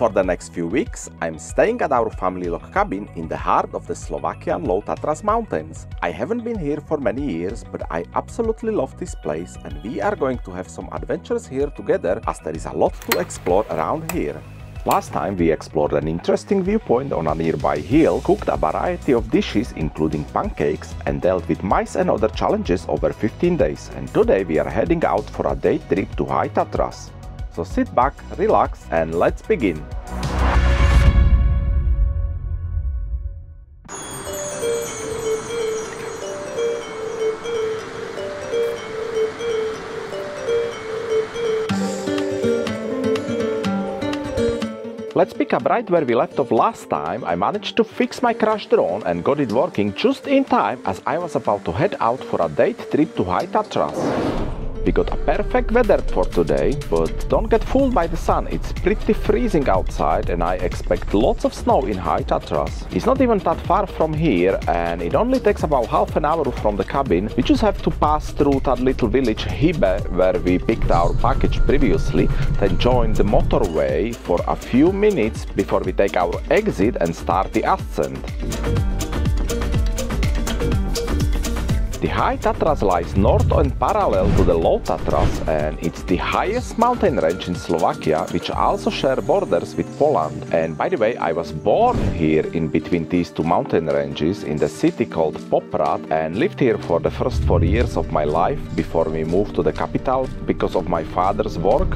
For the next few weeks, I'm staying at our family log cabin in the heart of the Slovakian Low Tatras mountains. I haven't been here for many years, but I absolutely love this place and we are going to have some adventures here together as there is a lot to explore around here. Last time we explored an interesting viewpoint on a nearby hill, cooked a variety of dishes including pancakes and dealt with mice and other challenges over 15 days. And today we are heading out for a day trip to High Tatras. So sit back, relax and let's begin! Let's pick up right where we left off last time. I managed to fix my crash drone and got it working just in time as I was about to head out for a date trip to High Tatras. We got a perfect weather for today, but don't get fooled by the sun, it's pretty freezing outside and I expect lots of snow in High Tatras. It's not even that far from here and it only takes about half an hour from the cabin. We just have to pass through that little village Hybe where we picked our package previously, then join the motorway for a few minutes before we take our exit and start the ascent. The High Tatras lies north and parallel to the Low Tatras and it's the highest mountain range in Slovakia, which also share borders with Poland. And by the way, I was born here in between these two mountain ranges in the city called Poprad and lived here for the first 4 years of my life before we moved to the capital because of my father's work.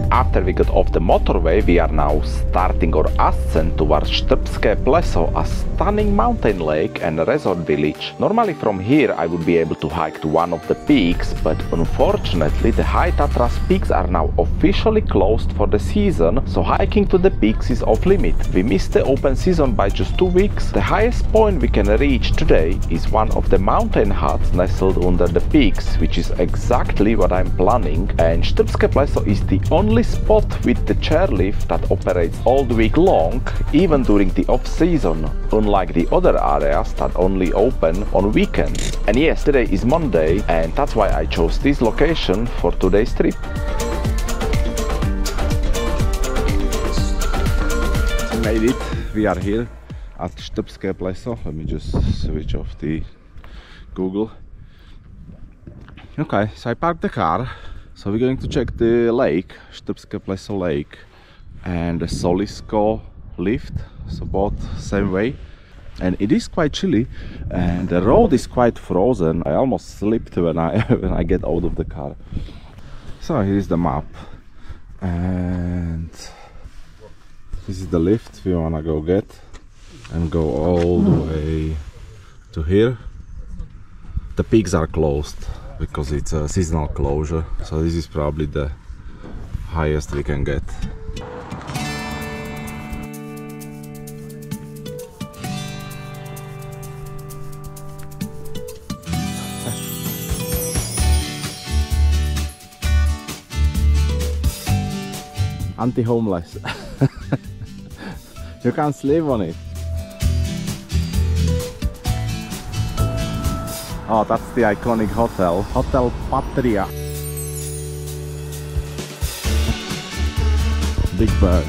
After we got off the motorway, we are now starting our ascent towards Strbske Pleso, a stunning mountain lake and resort village. Normally from here I would be able to hike to one of the peaks, but unfortunately the High Tatras peaks are now officially closed for the season, so hiking to the peaks is off limit. We missed the open season by just 2 weeks. The highest point we can reach today is one of the mountain huts nestled under the peaks, which is exactly what I'm planning, and Strbske Pleso is the only spot with the chairlift that operates all the week long, even during the off-season, unlike the other areas that only open on weekends. And yes, today is Monday and that's why I chose this location for today's trip. Made it, we are here at Strbske Pleso. Let me just switch off the Google. Okay, so I parked the car. So we're going to check the lake, Strbske Pleso lake, and the Solisko lift, so both same way. And it is quite chilly and the road is quite frozen. I almost slipped when I get out of the car. So here is the map and this is the lift we wanna go get and go all the way to here. The peaks are closed because it's a seasonal closure, so this is probably the highest we can get. Anti-homeless. You can't sleep on it. Oh, that's the iconic hotel, Hotel Patria. Big bird.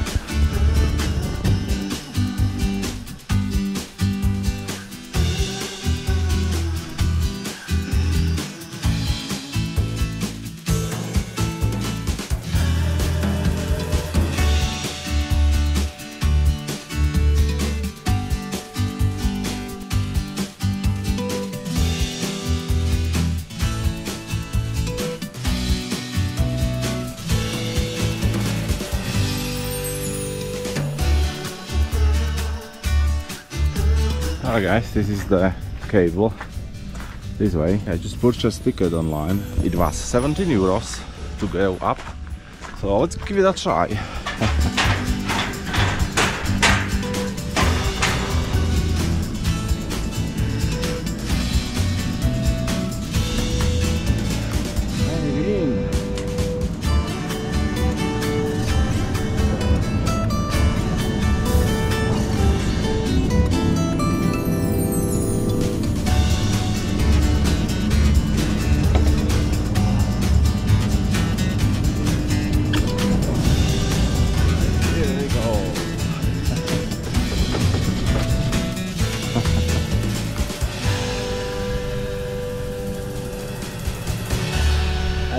Alright guys, this is the cable this way. I just purchased ticket online. It was 17 euros to go up, so let's give it a try.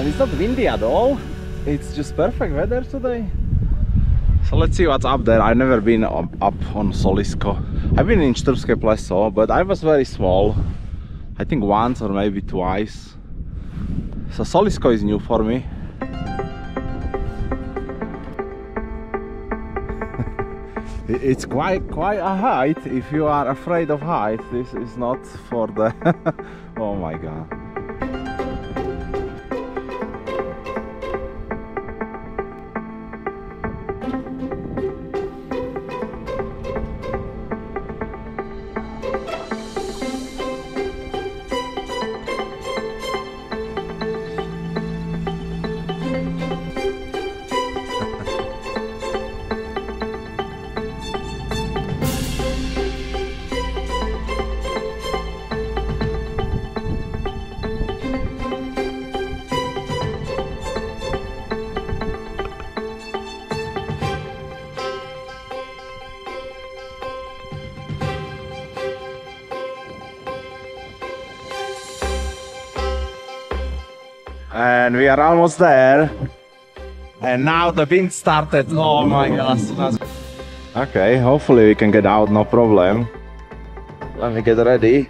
And it's not windy at all. It's just perfect weather today. So let's see what's up there. I've never been up on Solisko. I've been in Strbske Pleso, but I was very small. I think once or maybe twice. So Solisko is new for me. It's quite a height. If you are afraid of height, this is not for the... Oh my god. And we are almost there. And now the wind started. Oh my gosh. Okay, hopefully we can get out, no problem. Let me get ready.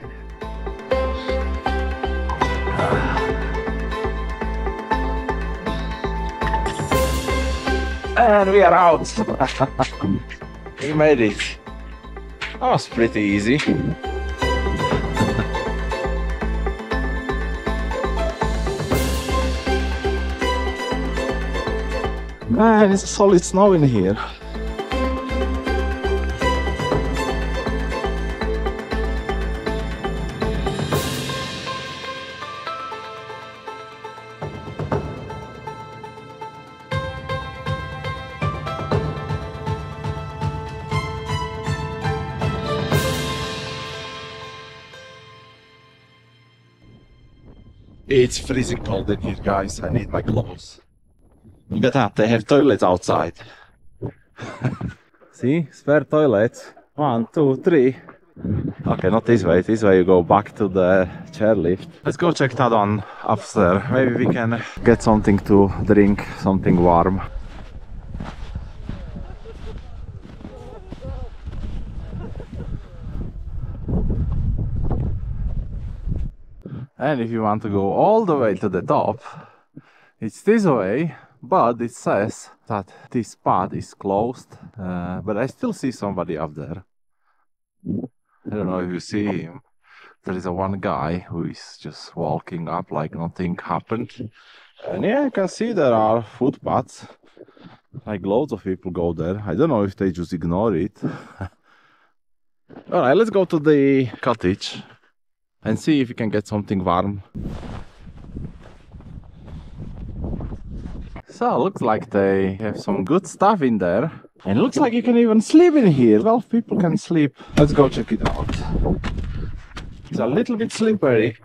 And we are out. We made it. That was pretty easy. Man, it's solid snow in here. It's freezing cold in here, guys. I need my clothes. Look at that, they have toilets outside. See, spare toilets. 1, 2, 3. Okay, not this way. This way you go back to the chairlift. Let's go check that one upstairs. Maybe we can get something to drink, something warm. And if you want to go all the way to the top, it's this way. But it says that this path is closed, but I still see somebody up there. I don't know if you see him. There is one guy who is just walking up like nothing happened. And yeah, I can see there are footpaths. Like loads of people go there. I don't know if they just ignore it. Alright, let's go to the cottage and see if we can get something warm. So, looks like they have some good stuff in there. And looks like you can even sleep in here. 12 people can sleep. Let's go check it out. It's a little bit slippery.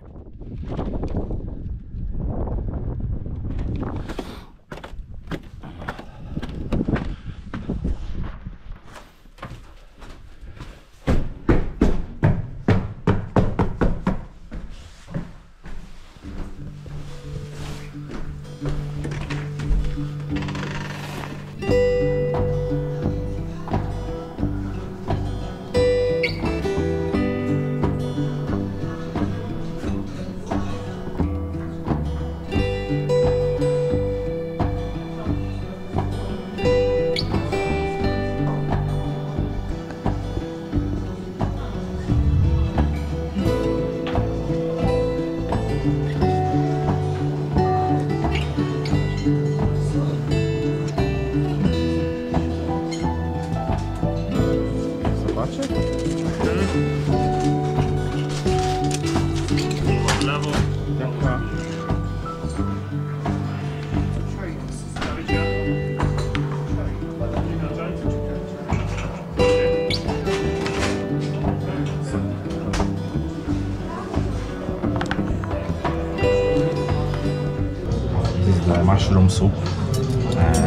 Mushroom soup.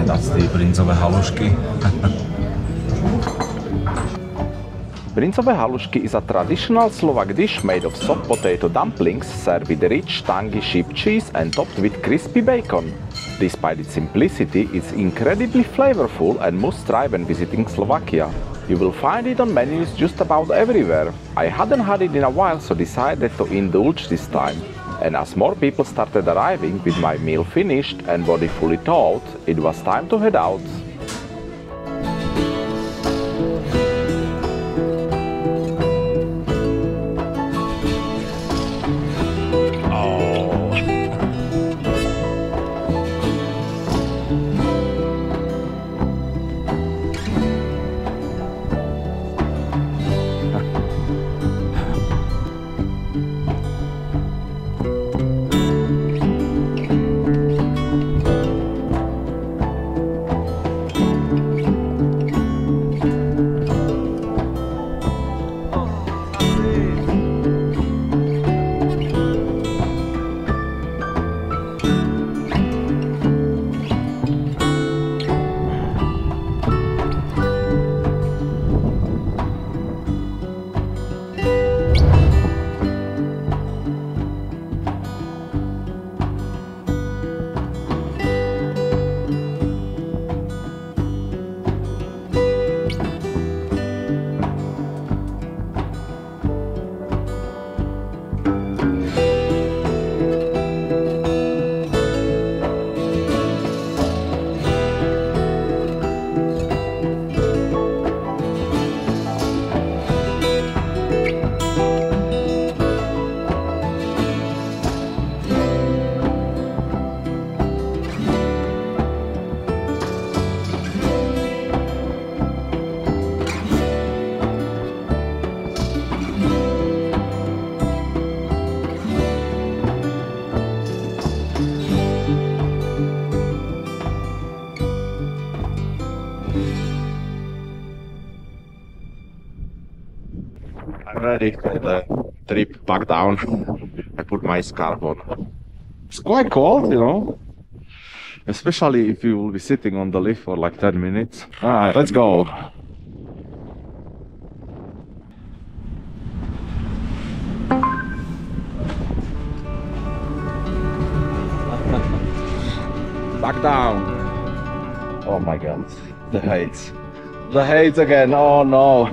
That's the brinzové halušky. Brincové halušky is a traditional Slovak dish made of soft potato dumplings served with rich, tangy sheep cheese and topped with crispy bacon. Despite its simplicity, it's incredibly flavorful and must try when visiting Slovakia. You will find it on menus just about everywhere. I hadn't had it in a while, so decided to indulge this time. And as more people started arriving with my meal finished and body fully thawed, it was time to head out. I'm ready for the trip back down. I put my scarf on. It's quite cold, you know, especially if you will be sitting on the lift for like 10 minutes. Alright, let's go. Back down. Oh my god, the heights. The heights again, oh no.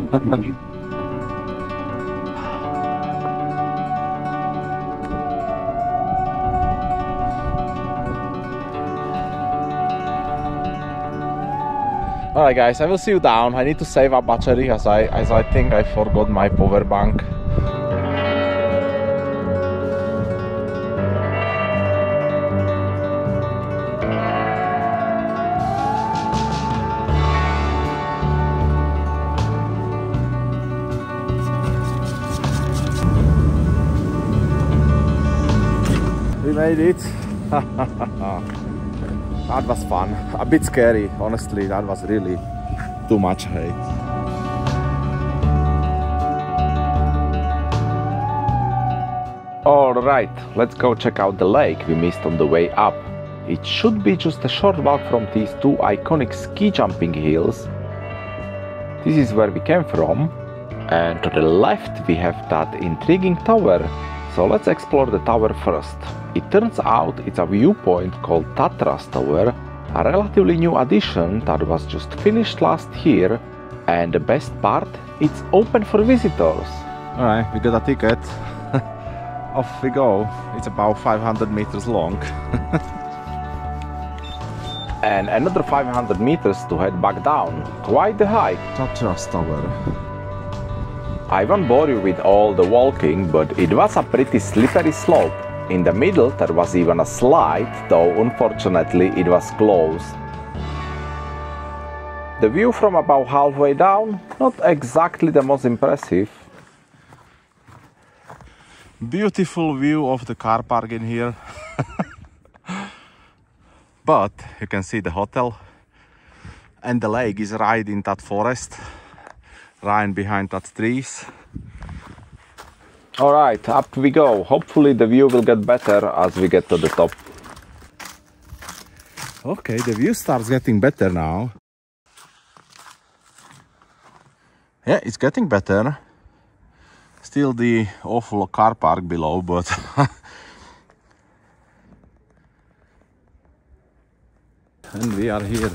Alright guys, I will see you down. I need to save a battery as I think I forgot my power bank. We made it. That was fun. A bit scary, honestly. That was really too much height. Alright, let's go check out the lake we missed on the way up. It should be just a short walk from these two iconic ski jumping hills. This is where we came from. And to the left we have that intriguing tower. So let's explore the tower first. It turns out it's a viewpoint called Tatras Tower, a relatively new addition that was just finished last year, and the best part, it's open for visitors. Alright, we got a ticket. Off we go. It's about 500 meters long. And another 500 meters to head back down. Quite the hike. Tatras Tower. I won't bore you with all the walking, but it was a pretty slippery slope. In the middle there was even a slide, though unfortunately it was closed. The view from about halfway down, not exactly the most impressive. Beautiful view of the car park in here. But you can see the hotel. And the lake is right in that forest. Right behind that trees. Alright, up we go. Hopefully the view will get better as we get to the top. Okay, the view starts getting better now. Yeah, it's getting better. Still the awful car park below, but and we are here.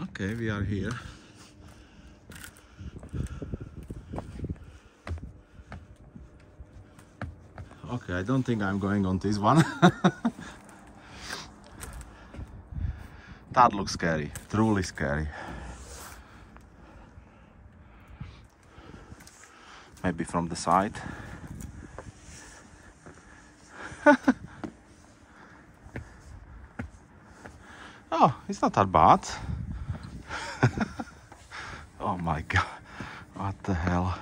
Okay, we are here. Okay, I don't think I'm going on this one. That looks scary, truly scary. Maybe from the side. Oh, it's not that bad. Oh my god, what the hell?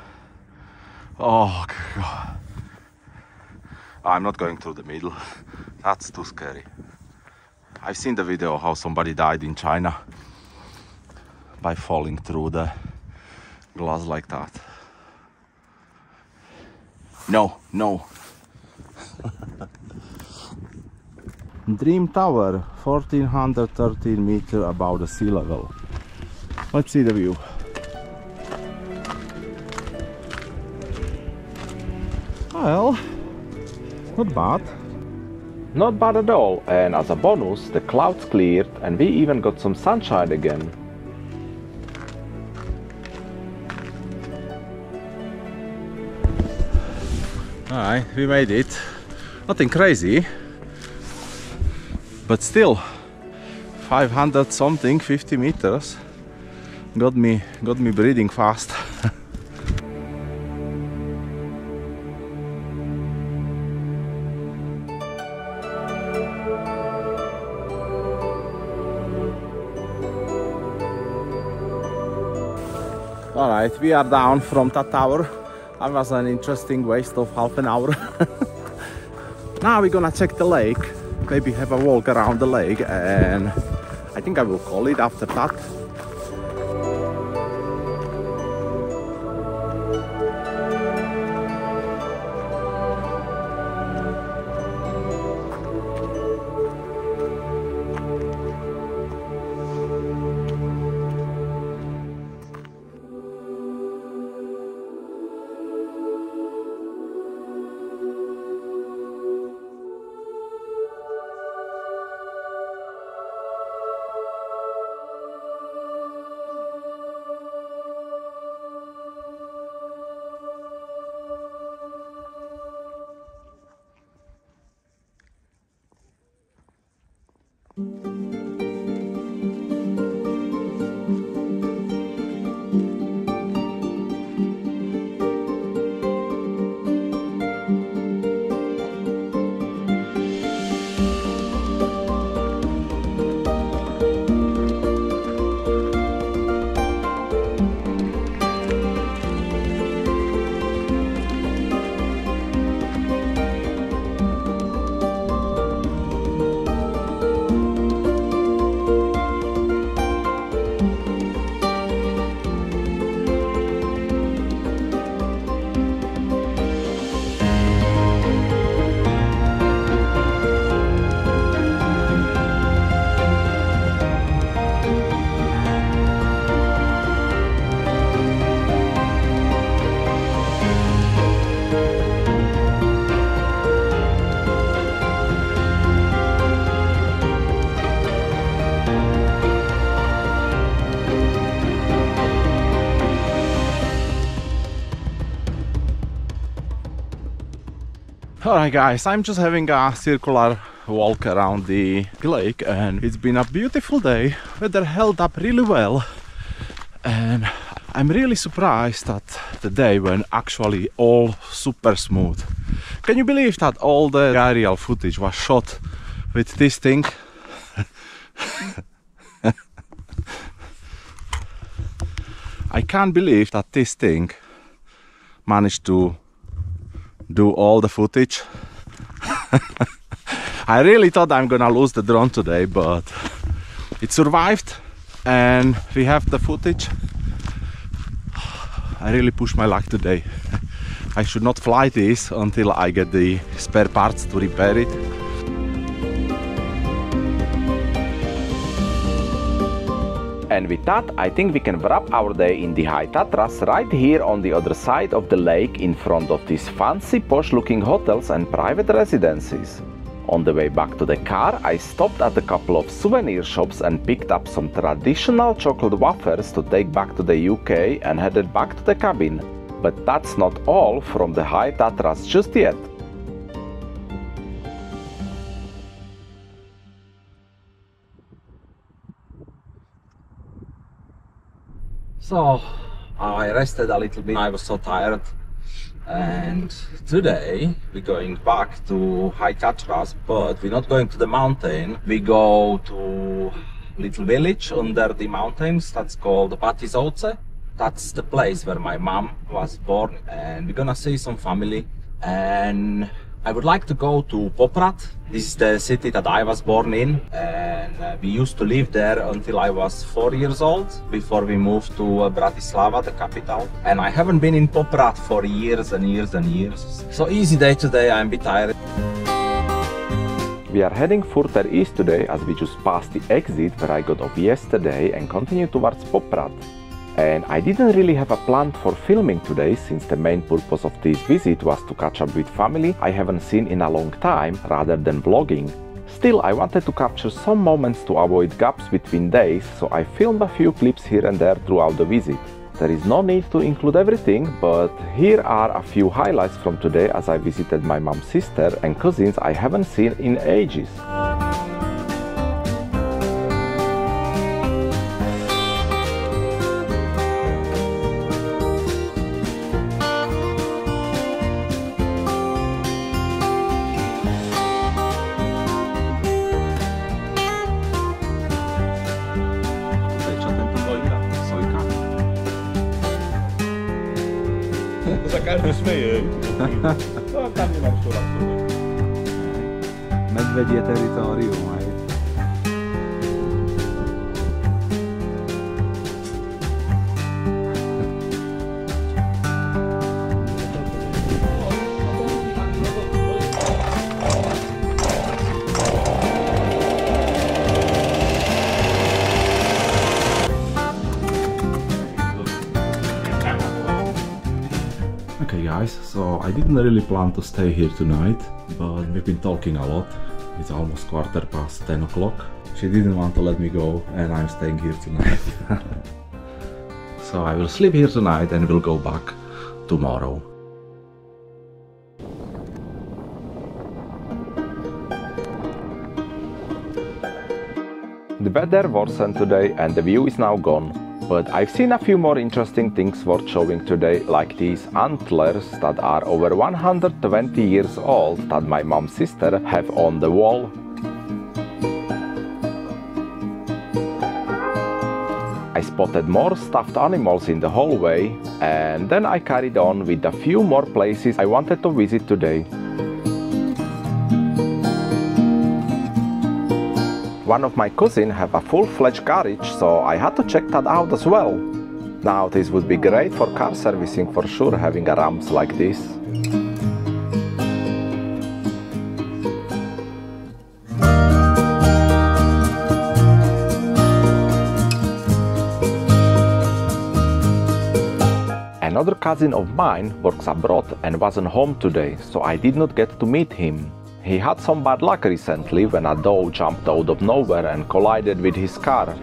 Oh god. I'm not going through the middle. That's too scary. I've seen the video how somebody died in China by falling through the glass like that. No, no. Dream Tower, 1413 meters above the sea level. Let's see the view. Well, not bad. Not bad at all, and as a bonus, the clouds cleared and we even got some sunshine again. Alright, we made it. Nothing crazy, but still 500 something, 50 meters. Got me breathing fast. Alright, we are down from that tower. That was an interesting waste of half an hour. Now we're gonna check the lake, maybe have a walk around the lake, and I think I will call it after that. Alright guys, I'm just having a circular walk around the lake and it's been a beautiful day. Weather held up really well and I'm really surprised that the day went actually all super smooth. Can you believe that all the aerial footage was shot with this thing? I can't believe that this thing managed to do all the footage. I really thought I'm gonna lose the drone today, but it survived and we have the footage. I really pushed my luck today. I should not fly this until I get the spare parts to repair it. And with that, I think we can wrap our day in the High Tatras right here on the other side of the lake in front of these fancy posh looking hotels and private residences. On the way back to the car, I stopped at a couple of souvenir shops and picked up some traditional chocolate wafers to take back to the UK and headed back to the cabin. But that's not all from the High Tatras just yet. So, I rested a little bit, I was so tired, and today we're going back to High Tatras, but we're not going to the mountain. We go to a little village under the mountains that's called Batizovce. That's the place where my mom was born, and we're gonna see some family. And I would like to go to Poprad. This is the city that I was born in, and we used to live there until I was 4 years old, before we moved to Bratislava, the capital. And I haven't been in Poprad for years and years and years. So easy day today, I'm a bit tired. We are heading further east today as we just passed the exit where I got off yesterday and continue towards Poprad. And I didn't really have a plan for filming today, since the main purpose of this visit was to catch up with family I haven't seen in a long time, rather than vlogging. Still, I wanted to capture some moments to avoid gaps between days, so I filmed a few clips here and there throughout the visit. There is no need to include everything, but here are a few highlights from today as I visited my mom's sister and cousins I haven't seen in ages. To sa každý smeje. To tam nemám čo radšej. Medvedie teritorium, hej. Okay guys, so I didn't really plan to stay here tonight, but we've been talking a lot. It's almost 10:15 o'clock. She didn't want to let me go, and I'm staying here tonight. So I will sleep here tonight and we'll go back tomorrow. The weather worsened today and the view is now gone. But I've seen a few more interesting things worth showing today, like these antlers that are over 120 years old that my mom's sister have on the wall. I spotted more stuffed animals in the hallway, and then I carried on with a few more places I wanted to visit today. One of my cousins have a full-fledged garage, so I had to check that out as well. Now this would be great for car servicing for sure, having a ramp like this. Another cousin of mine works abroad and wasn't home today, so I did not get to meet him. He had some bad luck recently when a dog jumped out of nowhere and collided with his car.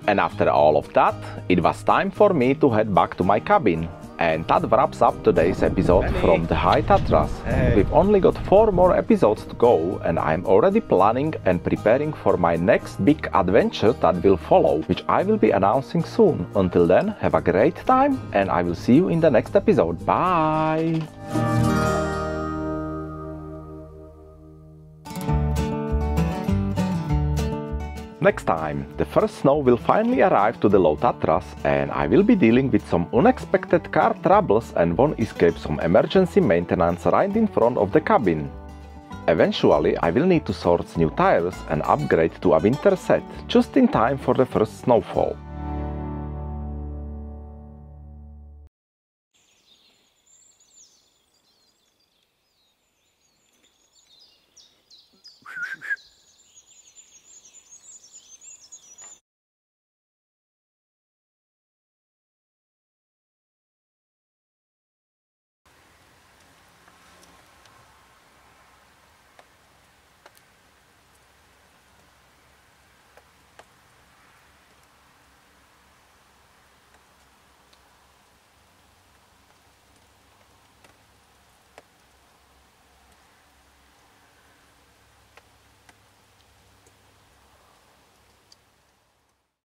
And after all of that, it was time for me to head back to my cabin. And that wraps up today's episode from the High Tatras. We've only got 4 more episodes to go, and I'm already planning and preparing for my next big adventure that will follow, which I will be announcing soon. Until then, have a great time, and I will see you in the next episode. Bye! Next time, the first snow will finally arrive to the Low Tatras, and I will be dealing with some unexpected car troubles and won't escape some emergency maintenance right in front of the cabin. Eventually, I will need to source new tires and upgrade to a winter set, just in time for the first snowfall.